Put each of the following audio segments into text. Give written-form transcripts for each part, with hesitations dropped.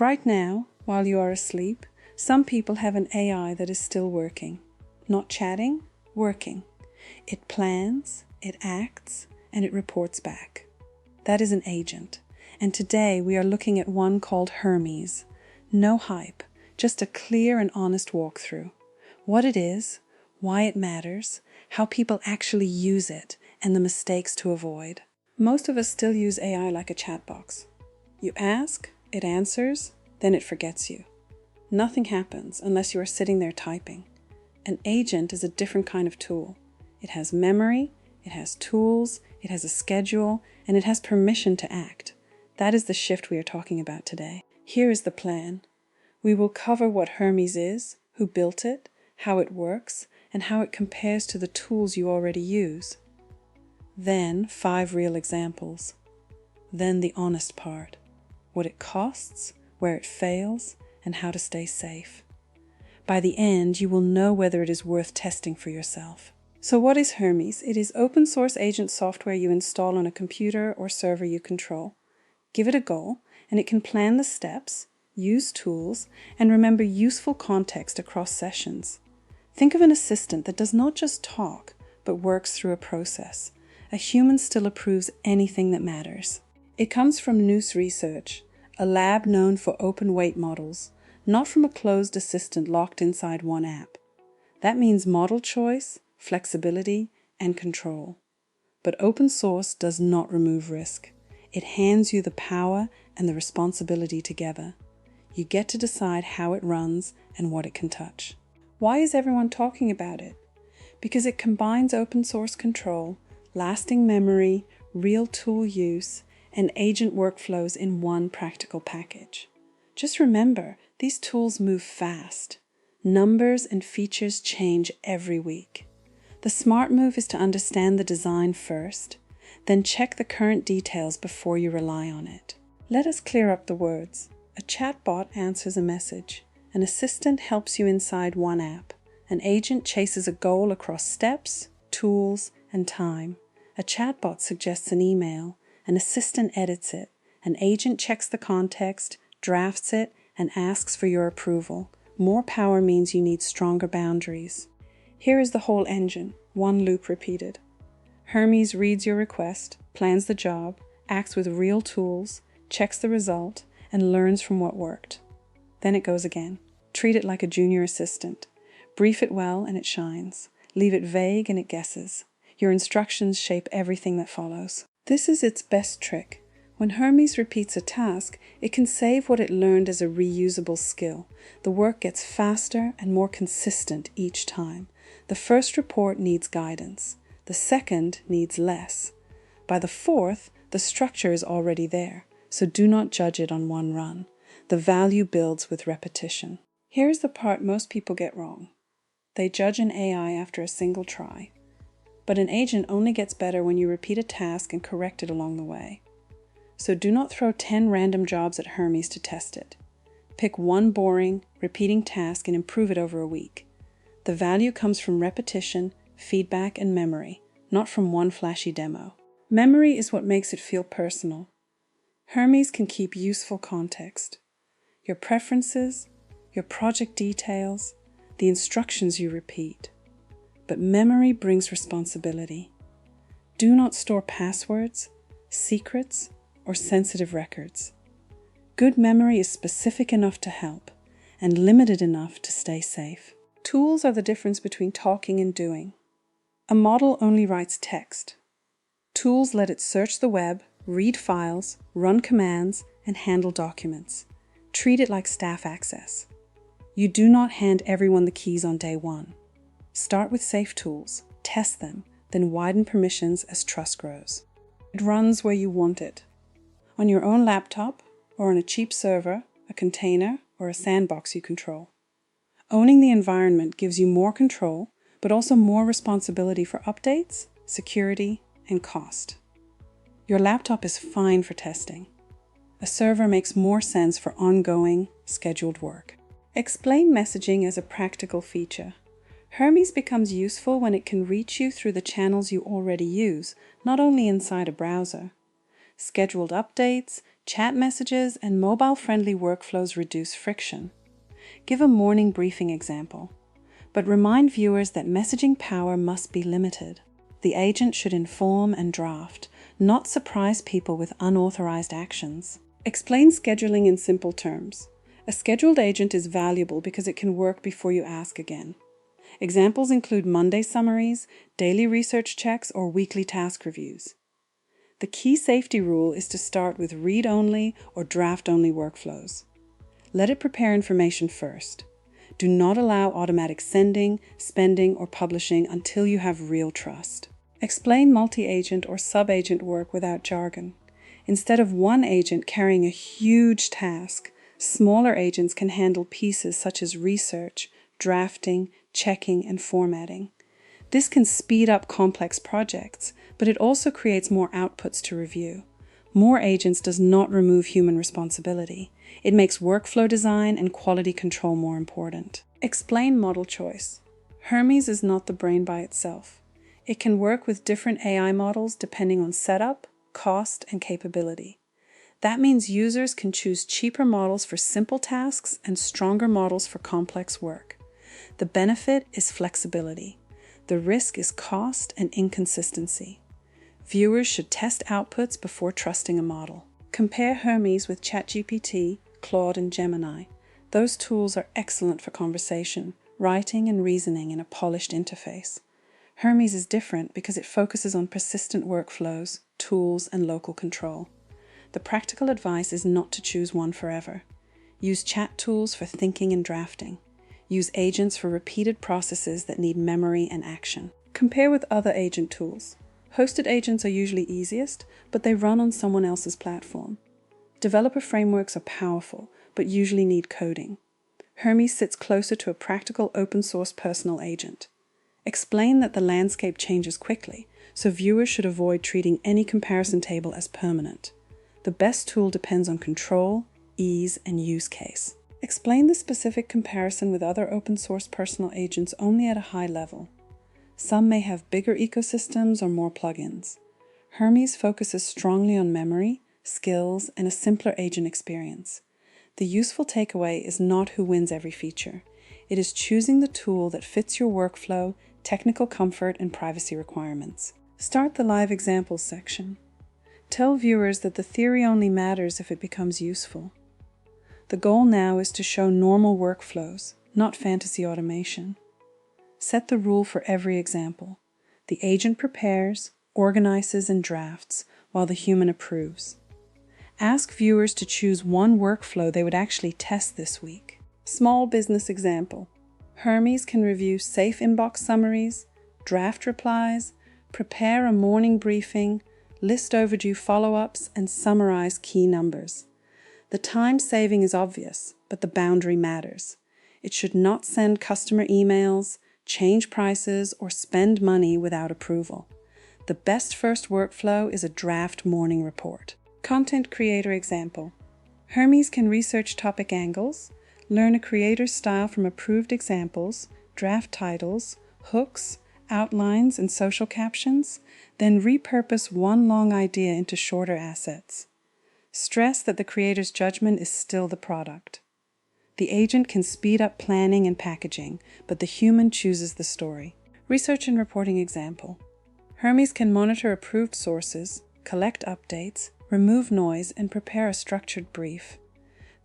Right now, while you are asleep, some people have an AI that is still working. Not chatting, working. It plans, it acts, and it reports back. That is an agent. And today we are looking at one called Hermes. No hype, just a clear and honest walkthrough. What it is, why it matters, how people actually use it, and the mistakes to avoid. Most of us still use AI like a chat box. You ask, it answers, then it forgets you. Nothing happens unless you are sitting there typing. An agent is a different kind of tool. It has memory, it has tools, it has a schedule, and it has permission to act. That is the shift we are talking about today. Here is the plan. We will cover what Hermes is, who built it, how it works, and how it compares to the tools you already use. Then 5 real examples. Then the honest part. What it costs, where it fails, and how to stay safe. By the end, you will know whether it is worth testing for yourself. So what is Hermes? It is open source agent software you install on a computer or server you control. Give it a go, and it can plan the steps, use tools, and remember useful context across sessions. Think of an assistant that does not just talk, but works through a process. A human still approves anything that matters. It comes from Noose Research, a lab known for open weight models, not from a closed assistant locked inside one app. That means model choice, flexibility, and control. But open source does not remove risk. It hands you the power and the responsibility together. You get to decide how it runs and what it can touch. Why is everyone talking about it? Because it combines open source control, lasting memory, real tool use, and agent workflows in one practical package. Just remember, these tools move fast. Numbers and features change every week. The smart move is to understand the design first, then check the current details before you rely on it. Let us clear up the words. A chatbot answers a message. An assistant helps you inside one app. An agent chases a goal across steps, tools, and time. A chatbot suggests an email. An assistant edits it. An agent checks the context, drafts it, and asks for your approval. More power means you need stronger boundaries. Here is the whole engine, one loop repeated. Hermes reads your request, plans the job, acts with real tools, checks the result, and learns from what worked. Then it goes again. Treat it like a junior assistant. Brief it well and it shines. Leave it vague and it guesses. Your instructions shape everything that follows. This is its best trick. When Hermes repeats a task, it can save what it learned as a reusable skill. The work gets faster and more consistent each time. The first report needs guidance. The second needs less. By the fourth, the structure is already there, so do not judge it on one run. The value builds with repetition. Here's the part most people get wrong. They judge an AI after a single try. But an agent only gets better when you repeat a task and correct it along the way. So do not throw 10 random jobs at Hermes to test it. Pick one boring, repeating task and improve it over a week. The value comes from repetition, feedback, and memory, not from one flashy demo. Memory is what makes it feel personal. Hermes can keep useful context. Your preferences, your project details, the instructions you repeat. But memory brings responsibility. Do not store passwords, secrets, or sensitive records. Good memory is specific enough to help, and limited enough to stay safe. Tools are the difference between talking and doing. A model only writes text. Tools let it search the web, read files, run commands, and handle documents. Treat it like staff access. You do not hand everyone the keys on day one. Start with safe tools, test them, then widen permissions as trust grows. It runs where you want it. On your own laptop, or on a cheap server, a container, or a sandbox you control. Owning the environment gives you more control, but also more responsibility for updates, security, and cost. Your laptop is fine for testing. A server makes more sense for ongoing, scheduled work. Explain messaging as a practical feature. Hermes becomes useful when it can reach you through the channels you already use, not only inside a browser. Scheduled updates, chat messages, and mobile-friendly workflows reduce friction. Give a morning briefing example, but remind viewers that messaging power must be limited. The agent should inform and draft, not surprise people with unauthorized actions. Explain scheduling in simple terms. A scheduled agent is valuable because it can work before you ask again. Examples include Monday summaries, daily research checks, or weekly task reviews. The key safety rule is to start with read-only or draft-only workflows. Let it prepare information first. Do not allow automatic sending, spending, or publishing until you have real trust. Explain multi-agent or sub-agent work without jargon. Instead of one agent carrying a huge task, smaller agents can handle pieces such as research, drafting, checking, and formatting. This can speed up complex projects, but it also creates more outputs to review. More agents does not remove human responsibility. It makes workflow design and quality control more important. Explain model choice. Hermes is not the brain by itself. It can work with different AI models depending on setup, cost, and capability. That means users can choose cheaper models for simple tasks and stronger models for complex work. The benefit is flexibility. The risk is cost and inconsistency. Viewers should test outputs before trusting a model. Compare Hermes with ChatGPT, Claude, and Gemini. Those tools are excellent for conversation, writing, and reasoning in a polished interface. Hermes is different because it focuses on persistent workflows, tools, and local control. The practical advice is not to choose one forever. Use chat tools for thinking and drafting. Use agents for repeated processes that need memory and action. Compare with other agent tools. Hosted agents are usually easiest, but they run on someone else's platform. Developer frameworks are powerful, but usually need coding. Hermes sits closer to a practical open-source personal agent. Explain that the landscape changes quickly, so viewers should avoid treating any comparison table as permanent. The best tool depends on control, ease, and use case. Explain the specific comparison with other open-source personal agents only at a high level. Some may have bigger ecosystems or more plugins. Hermes focuses strongly on memory, skills, and a simpler agent experience. The useful takeaway is not who wins every feature. It is choosing the tool that fits your workflow, technical comfort, and privacy requirements. Start the live examples section. Tell viewers that the theory only matters if it becomes useful. The goal now is to show normal workflows, not fantasy automation. Set the rule for every example. The agent prepares, organizes, and drafts, while the human approves. Ask viewers to choose one workflow they would actually test this week. Small business example. Hermes can review safe inbox summaries, draft replies, prepare a morning briefing, list overdue follow-ups, and summarize key numbers. The time saving is obvious, but the boundary matters. It should not send customer emails, change prices, or spend money without approval. The best first workflow is a draft morning report. Content creator example. Hermes can research topic angles, learn a creator's style from approved examples, draft titles, hooks, outlines, and social captions, then repurpose one long idea into shorter assets. Stress that the creator's judgment is still the product. The agent can speed up planning and packaging, but the human chooses the story. Research and reporting example. Hermes can monitor approved sources, collect updates, remove noise, and prepare a structured brief.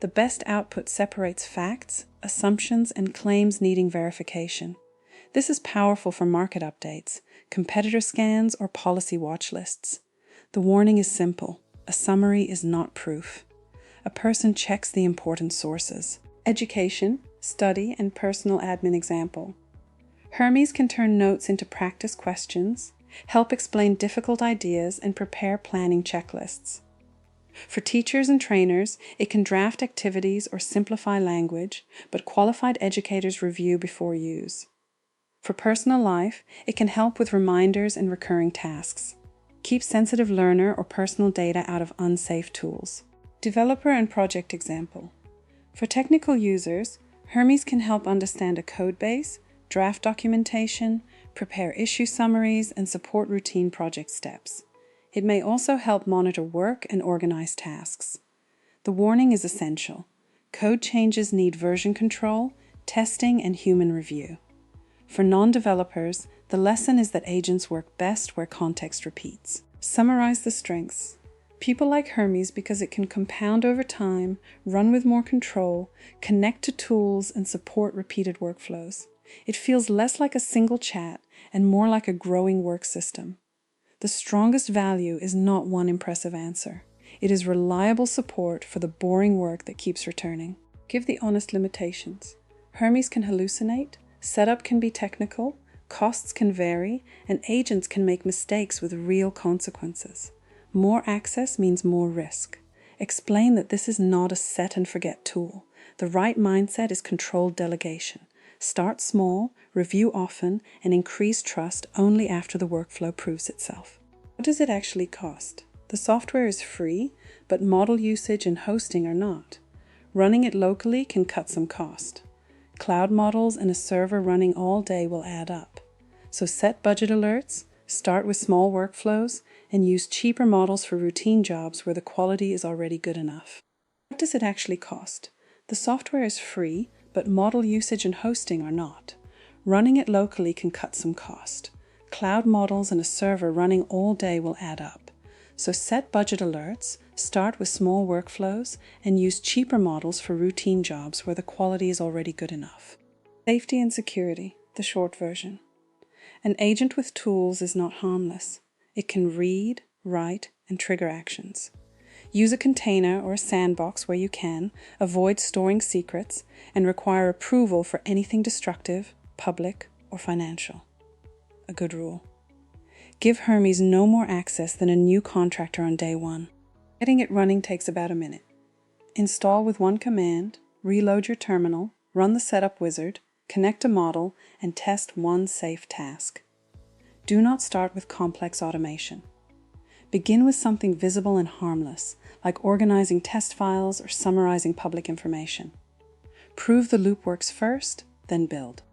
The best output separates facts, assumptions, and claims needing verification. This is powerful for market updates, competitor scans, or policy watch lists. The warning is simple. A summary is not proof. A person checks the important sources. Education, study, and personal admin example. Hermes can turn notes into practice questions, help explain difficult ideas, and prepare planning checklists. For teachers and trainers, it can draft activities or simplify language, but qualified educators review before use. For personal life, it can help with reminders and recurring tasks. Keep sensitive learner or personal data out of unsafe tools. Developer and project example. For technical users, Hermes can help understand a code base, draft documentation, prepare issue summaries, and support routine project steps. It may also help monitor work and organize tasks. The warning is essential. Code changes need version control, testing, and human review. For non-developers, the lesson is that agents work best where context repeats. Summarize the strengths. People like Hermes because it can compound over time, run with more control, connect to tools, and support repeated workflows. It feels less like a single chat and more like a growing work system. The strongest value is not one impressive answer. It is reliable support for the boring work that keeps returning. Give the honest limitations. Hermes can hallucinate, setup can be technical, costs can vary, and agents can make mistakes with real consequences. More access means more risk. Explain that this is not a set and forget tool. The right mindset is controlled delegation. Start small, review often, and increase trust only after the workflow proves itself. What does it actually cost? The software is free, but model usage and hosting are not. Running it locally can cut some cost. Cloud models and a server running all day will add up. So set budget alerts, start with small workflows, and use cheaper models for routine jobs where the quality is already good enough. What does it actually cost? The software is free, but model usage and hosting are not. Running it locally can cut some cost. Cloud models and a server running all day will add up. So set budget alerts, start with small workflows, and use cheaper models for routine jobs where the quality is already good enough. Safety and security, the short version. An agent with tools is not harmless. It can read, write, and trigger actions. Use a container or a sandbox where you can, avoid storing secrets, and require approval for anything destructive, public, or financial. A good rule. Give Hermes no more access than a new contractor on day one. Getting it running takes about a minute. Install with one command, reload your terminal, run the setup wizard, connect a model, and test one safe task. Do not start with complex automation. Begin with something visible and harmless, like organizing test files or summarizing public information. Prove the loop works first, then build.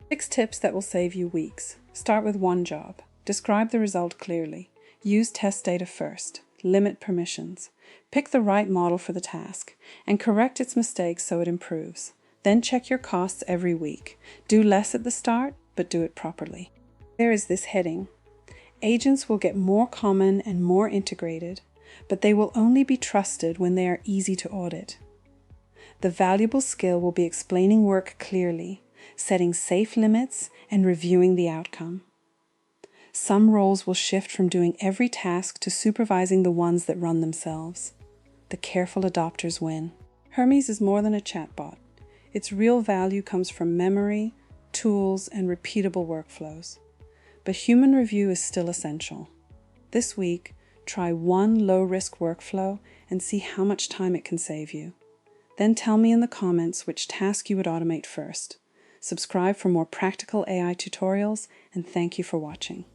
6 tips that will save you weeks. Start with one job. Describe the result clearly. Use test data first. Limit permissions. Pick the right model for the task, and correct its mistakes so it improves. Then check your costs every week. Do less at the start, but do it properly. There is this heading. Agents will get more common and more integrated, but they will only be trusted when they are easy to audit. The valuable skill will be explaining work clearly, setting safe limits, and reviewing the outcome. Some roles will shift from doing every task to supervising the ones that run themselves. The careful adopters win. Hermes is more than a chatbot. Its real value comes from memory, tools, and repeatable workflows. But human review is still essential. This week, try one low-risk workflow and see how much time it can save you. Then tell me in the comments which task you would automate first. Subscribe for more practical AI tutorials, and thank you for watching.